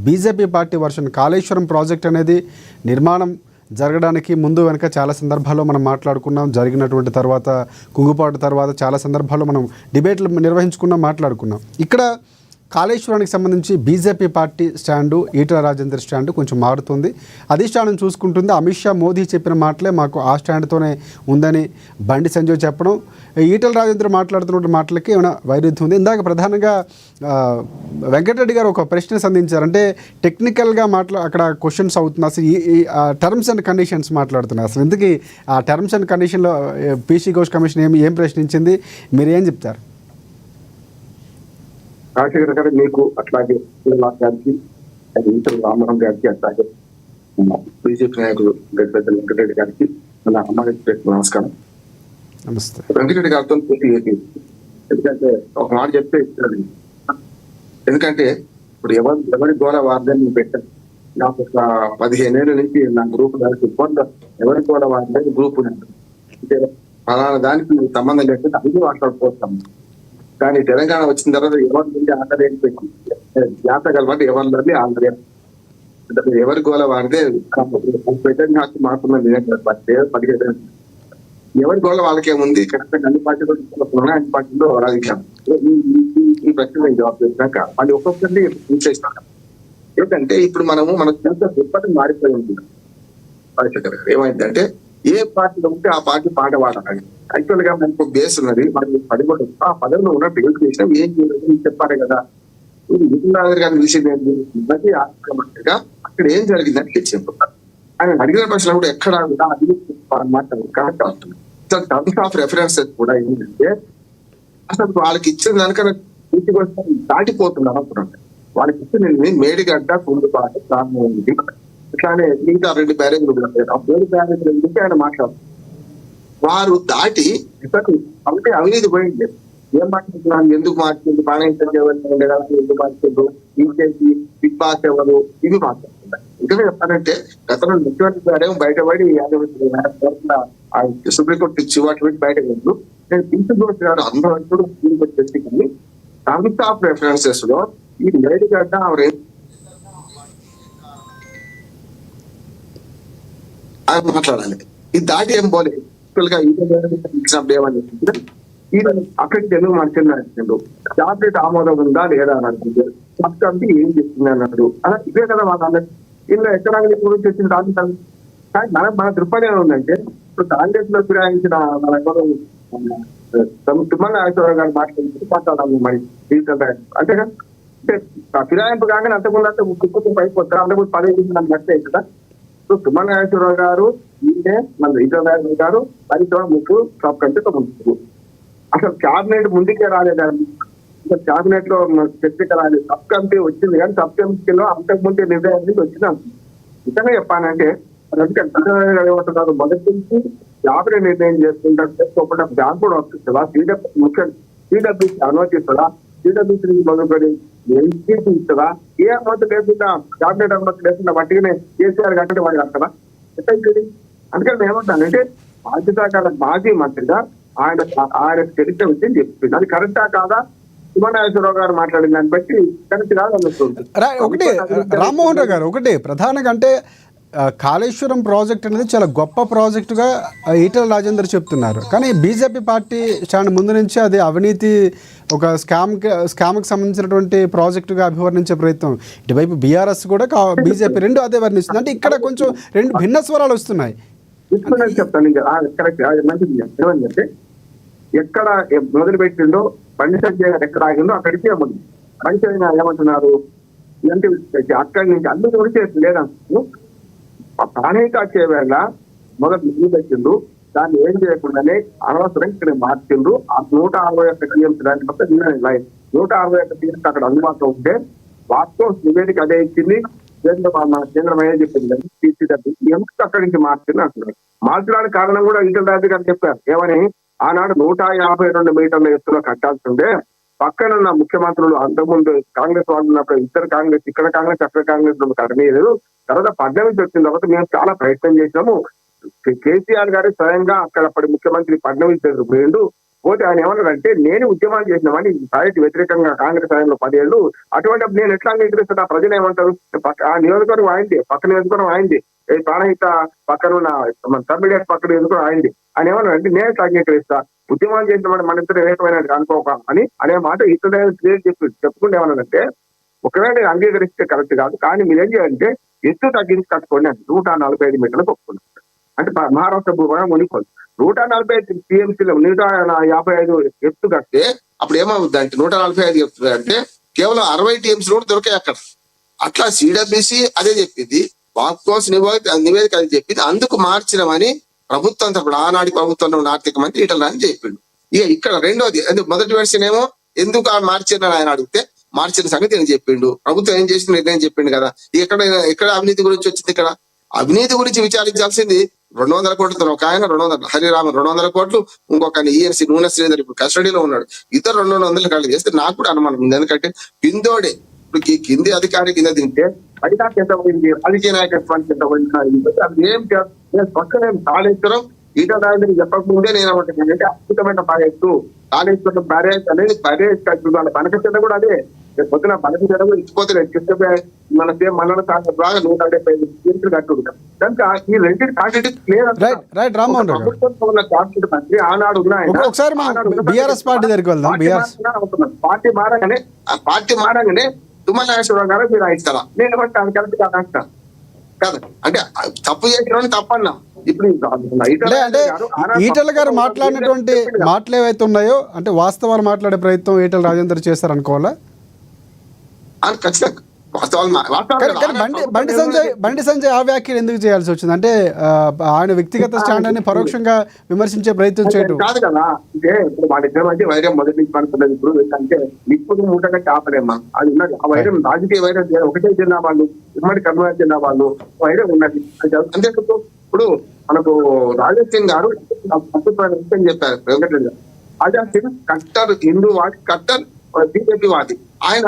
BJP party version Kaleshwaram project అనేది నిర్మాణం జరగడానికి ముందు వెనక చాలా సందర్భాల్లో మనం మాట్లాడుకున్నాం. జరిగినటువంటి తర్వాత కుంగుపాటు తర్వాత చాలా సందర్భాల్లో మనం డిబేట్లు నిర్వహించుకున్నాం, మాట్లాడుకున్నాం. ఇక్కడ కాళేశ్వరానికి సంబంధించి BJP party stand, Etela Rajender stand కొంచెం మారుతుంది. అధిష్టానం చూసుకుంటుంది. అమిత్ షా, మోదీ చెప్పిన మాటలే మాకు ఆ స్టాండ్తోనే ఉందని బండి సంజయ్ చెప్పడం, ఈటల రాజేందర్ మాట్లాడుతున్న మాటలకి ఏమైనా వైరుధ్యం ఉంది. ఇందాక ప్రధానంగా వెంకటరెడ్డి గారు ఒక ప్రశ్న సంధించారు. అంటే టెక్నికల్గా అక్కడ క్వశ్చన్స్ అవుతుంది. అసలు ఈ టర్మ్స్ అండ్ కండిషన్స్ మాట్లాడుతున్నారు. అసలు ఎందుకు ఆ టర్మ్స్ అండ్ కండిషన్లో పీసీ ఘోష్ కమిషన్ ఏం ప్రశ్నించింది, మీరు ఏం చెప్తారు? రాజశేఖర్ గారు మీకు అట్లాగే గారికి, రామరావు గారికి, అట్లాగే బీజేపీ నాయకులు పెద్ద వెంకటరెడ్డి గారికి మన అమ్మాయి నమస్కారం. నమస్తే. వెంకటరెడ్డి గారితో పూర్తి చేసి, ఎందుకంటే ఒక మాట చెప్తే ఇస్తారు. ఎందుకంటే ఇప్పుడు ఎవరి గోళ వార్దని పెట్టారు. నాకు ఒక 15 ఏళ్ళ నుంచి నా గ్రూప్ దానికి ఎవరి గోళ వార్దని గ్రూప్ అంటే ఫలానా దానికి సంబంధం లేకుండా అన్ని మాట్లాడుకోవస్తాం. కానీ తెలంగాణ వచ్చిన తర్వాత ఎవరి నుండి ఆంధ్రదేశం పెట్టి జాతకలవాటి ఎవరిని ఆంధ్రదేశం ఎవరి గోల వాడితే నాకు మాత్రమే 15 ఎవరి గోల వాళ్ళకేముంది. కరెక్ట్గా అన్ని పార్టీలో అన్ని పార్టీలో రాజకీయం. ఈ ప్రశ్న నేను జవాబు చేసినాక వాళ్ళు ఒక్కొక్కరిని చేసినాక ఏంటంటే ఇప్పుడు మన దుప్పటి మారిపోయి ఉంటుంది. రాజశేఖర్ గారు ఏమైందంటే ఏ పార్టీలో ఉంటే ఆ పార్టీ పాట పాడాలి. యాక్చువల్ గా మనకు బేస్ ఉన్నది, మనకి పడిపోతుంది. ఆ పదవిలో ఉన్న పేరు చేసినా ఏం చేయలేదు చెప్పాలి కదా. విజయనగర్ గారిని విషయం ఆక్రమంగా అక్కడ ఏం జరిగిందని చెప్పారు. ఆయన అడిగిన ప్రశ్నలు కూడా ఎక్కడ మాట కరెక్ట్ అవుతుంది. టర్మ్స్ ఆఫ్ రెఫరెన్సెస్ కూడా ఏంటంటే అసలు వాళ్ళకి ఇచ్చిన దానికన్నా ఇంటికి వస్తే దాటిపోతున్నారు అనుకున్నాను. వాళ్ళకి ఇచ్చిన మేడిగడ్డ కుండుపాటు ప్రారంభం ఉంది. ఇట్లానే మిగతా 2 బ్యారేజ్లు కూడా ఆ 2 బ్యారేజ్ల గురించి ఆయన మాట్లాడుతున్నారు. వారు దాటి అంటే అవినీతి పోయింది. ఏం మాట్లాడుతున్నాను, ఎందుకు మార్చింది, పాణించే ఎందుకు మార్చిండు, ఇంకేంటి, బిగ్ బాస్ ఎవరు, ఇవి మాట్లాడుతున్నారు. ఇంకా చెప్పాలంటే గతంలో ముఖ్యమంత్రి గారేమో బయటపడి సుప్రీంకోర్టు చివాట్లు పెట్టి బయటకు వెళ్ళు. నేను తీసుకొచ్చి గారు అందరూ వచ్చేసి కానీ టర్మ్స్ ఆఫ్ రెఫరెన్సెస్ లో ఈ మేడిగడ్డ మాట్లాడాలి. ఇది దాటి ఏం పోలేదు. అక్కడికి ఎందుకు మంచిగా చాక్లెట్ ఆమోదం ఉందా లేదా అని అనుకుంటే ఫస్ట్ అంటే ఏం చెప్తుంది అన్నాడు. అలా ఇదే కదా వాళ్ళ ఇలా ఎకరాల గురించి వచ్చిన దాని మన దృక్పథం ఉందంటే ఇప్పుడు కాంగ్రెస్ లో ఫిరాయించిన మన తుమ్మల నాగేశ్వరరావు గారు మాట్లాడాలి. మరి అంటే ఫిరాయింపు కాగానే అంతకుముందు అంటే కుటుంబం పైపోతారు. అంతకుముందు 15 మంది నచ్చే కదా. సో తుమ్మల నాగేశ్వరరావు గారు ఈయనే మన ఈటల రాజేందర్ గారు 10 ముగ్గురు సబ్ కమిటీతో ముందుకు అసలు క్యాబినెట్ ముందుకే రాలేదండి. క్యాబినెట్ లో చర్చకి రాలేదు. సబ్ కమిటీ వచ్చింది కానీ సబ్ కమిటీలో అంతకుముందే నిర్ణయానికి వచ్చినాం. నిజంగా చెప్పానంటే ఏమంటున్నారు, మొదటి నుంచి క్యాబినెట్ నిర్ణయం చేసుకుంటారు. బ్యాంక్ కూడా వస్తుందా, సిడబ్ల్యూసీ అనుమతిస్తుందా, సిడబ్ల్యూసీ మొదలుపడి ఎన్సీసీ ఇస్తుందా, ఏ అనుమతి లేకుండా క్యాబినెట్ అనుమతి లేకుండా వాటినే కేసీఆర్ కంటే వాడు కట్టదా ఎట్లయితుంది. అందుకని నేను ఏమంటానంటే బాధ్యత మాజీ మంత్రిగా ఆయన చరిత్ర విషయం చెప్తుంది. అది కరెక్టా కాదా సుమనాగేశ్వరరావు గారు మాట్లాడిన దాన్ని బట్టి కరెక్ట్ కాదు అనిపిస్తుంది. ఒకటి రామ్మోహన్ రావు గారు, ఒకటి ప్రధానంగా అంటే కాళేశ్వరం ప్రాజెక్ట్ అనేది చాలా గొప్ప ప్రాజెక్టుగా ఈటల రాజేందర్ చెప్తున్నారు. కానీ బీజేపీ పార్టీ స్టాండ్ ముందు నుంచి అది అవినీతి, ఒక స్కామ్కి సంబంధించినటువంటి ప్రాజెక్టుగా అభివర్ణించే ప్రయత్నం. ఇటువైపు బీఆర్ఎస్ కూడా బీజేపీ రెండు అదే వర్ణిస్తుంది. అంటే ఇక్కడ కొంచెం 2 భిన్న స్వరాలు వస్తున్నాయి. చెప్తాను కరెక్ట్ మంచిది. ఏమంటే ఎక్కడ మొదలు పెట్టిండో బండి సంజయ్ గారు ఎక్కడ ఆగిందో అక్కడికి ఏముంది. బండి సంజయ్ ఏమంటున్నారు అంటే అక్కడి నుంచి అన్ని గురించి లేదంటున్నారు. ప్రాణేక వేళ మొదటి నిధులు పెట్టిండు, దాన్ని ఏం చేయకుండానే అనవసరం ఇక్కడ మార్చిండ్రు. ఆ 161 టీఎంసీ దాని పక్క 161 టీఎంసీ అక్కడ అందుబాటులో ఉంటే వాస్తవం నివేదిక అదే ఇచ్చింది. కేంద్రం ఏం చెప్పింది, ఎందుకు అక్కడి నుంచి మార్చింది అంటున్నారు. మార్చడానికి కారణం కూడా ఈటల రాజేందర్ గారు చెప్పారు. ఏమని, ఆనాడు 152 మీటర్ల ఎత్తులో కట్టాల్సి ఉంటే పక్కనున్న ముఖ్యమంత్రులు అంతకుముందు కాంగ్రెస్ వాళ్ళు ఉన్నప్పుడు ఇక్కడ కాంగ్రెస్ అక్కడ కాంగ్రెస్ కట్టలేదు. తర్వాత 18 వచ్చిన తర్వాత మేము చాలా ప్రయత్నం చేసినాము. కేసీఆర్ గారు స్వయంగా అక్కడ అప్పటి ముఖ్యమంత్రి 18 పోయిండు. పోతే ఆయన ఏమన్నాడంటే నేను ఉద్యమాలు చేసినామని సాహిత్య వ్యతిరేకంగా కాంగ్రెస్ ఆయనలో 10 ఏళ్ళు, అటువంటి నేను ఎట్లా అంగీకరిస్తున్నా, ప్రజలు ఏమంటారు, ఆ నియోజకవర్గం అయింది, పక్క నియోజకవర్గం అయింది, ప్రాణహిత పక్కన ఉన్న మన సర్మిడియట్ పక్కన నియోజకవర్గం అయింది. ఆయన ఏమన్నాడంటే నేను ఎట్లా అంగీకరిస్తా, ఉద్యమాలు చేసిన మన ఇద్దరు ఏకమైన అనుకోక అని అనే మాట ఇతర క్లియర్ చెప్పుకుంటే ఏమన్నాడంటే, ఒకవేళ నేను అంగీకరిస్తే కరెక్ట్ కాదు, కానీ మీరేం చేయాలంటే ఎత్తు తగ్గించి కట్టుకోండి అని 145 మీటర్లకు ఒప్పుకున్నారు. అంటే మహారాష్ట్ర భూభాగం మునిపోదు 145 టీఎంసీలో 155 ఎత్తు కడితే అప్పుడు ఏమవుద్ది అంటే 145 ఎత్తు అంటే కేవలం 60 టీఎంసీ కూడా దొరికాయి అక్కడ. అట్లా సిడబ్ల్యూసి అదే చెప్పింది, వాక్కోస్ నివేదిక అని చెప్పింది, అందుకు మార్చినమని ప్రభుత్వం తరపున ఆనాటి ప్రభుత్వంలో ఉన్న ఆర్థిక మంత్రి ఈటల అని చెప్పిండు. ఇక ఇక్కడ రెండోది మొదటి వెర్షన్ ఏమో ఎందుకు మార్చిన ఆయన అడిగితే మార్చిన సంగతి నేను చెప్పిండు, ప్రభుత్వం ఏం చేసిన నిర్ణయం చెప్పిండు కదా. ఎక్కడ అవినీతి గురించి వచ్చింది, ఇక్కడ అవినీతి గురించి విచారించాల్సింది 200 కోట్లతో ఒక ఆయన, 200 హరిరామన్ 200 కోట్లు, ఇంకొక ఈఎన్సీ నూనె శ్రీధర్ ఇప్పుడు కస్టడీలో ఉన్నాడు, ఇద్దరు 200 కళ్ళు చేస్తే నాకు కూడా అనుమానం ఉంది. ఎందుకంటే పిందోడే ఇప్పుడు కింది అధికారి కింద తింటే అధికారికి ఎంత పోయింది, రాజకీయ నాయకత్వానికి ఎంత పోయింది, అది ఏం పక్కనే కాళేశ్వరం ఈటల రాజేంద్ర చెప్పకముందే నేను ఏమంటున్నానంటే అద్భుతమైన ప్రాజెక్టు కాళేశ్వరం బ్యారేజ్ అనేది బ్యారేజ్ కట్టుకోవాలి. పనకచెండ కూడా అదే పొద్దున పనకచెండ కూడా ఇచ్చిపోతే మన సేమ్ మల్లన సాగర్ ద్వారా 175 టీఎంసీలు కట్టుకుంటాం. కనుక ఈ రెండింటి కాంట్రాక్ట్ క్లియర్. ప్రభుత్వంలో ఉన్న కాంట్రాక్ట్ మంత్రి ఆనాడు పార్టీ మారగానే తుమ్మల నాగేశ్వరరావు గారు మీరు ఇస్తారా, నేను ఏమంటాను కరెక్ట్ కాదు కదా. అంటే తప్పు చేసిన తప్పన్నా. ఇప్పుడు ఈటల గారు మాట్లాడినటువంటి మాటలు ఏవైతే ఉన్నాయో అంటే వాస్తవాలు మాట్లాడే ప్రయత్నం ఈటల రాజేందర్ చేస్తారు అనుకోవాలా? ఖచ్చితంగా బండి సంజయ్ ఆ వ్యాఖ్యలు ఎందుకు చేయాల్సి వచ్చింది? అంటే ఆయన వ్యక్తిగత స్టాండ్ అని పరోక్షంగా విమర్శించే ప్రయత్నం చేయడం కాదు కదా. అంటే ఇప్పుడు వాళ్ళిద్దరి మధ్య వైరం మొదటి నుంచి పడుతున్నది. ఇప్పుడు అంటే ఇప్పుడు మూటగా ఆపలేమ్మా, అది ఉన్నది. ఆ వైరం రాజకీయ వైరం ఒకటే జిల్లా వాళ్ళు, ఉమ్మడి కర్నూలు జిల్లా వాళ్ళు వైరం ఉన్నది. అంతేకాదు ఇప్పుడు మనకు రాజేష్ సింగ్ గారు అద్భుతమైన విషయం చెప్పారు. వెంకటరెడ్డి గారు ఆజాద్ సింగ్ కట్టర్ హిందూ వాది, కట్టర్ బీజేపీ వాది. ఆయన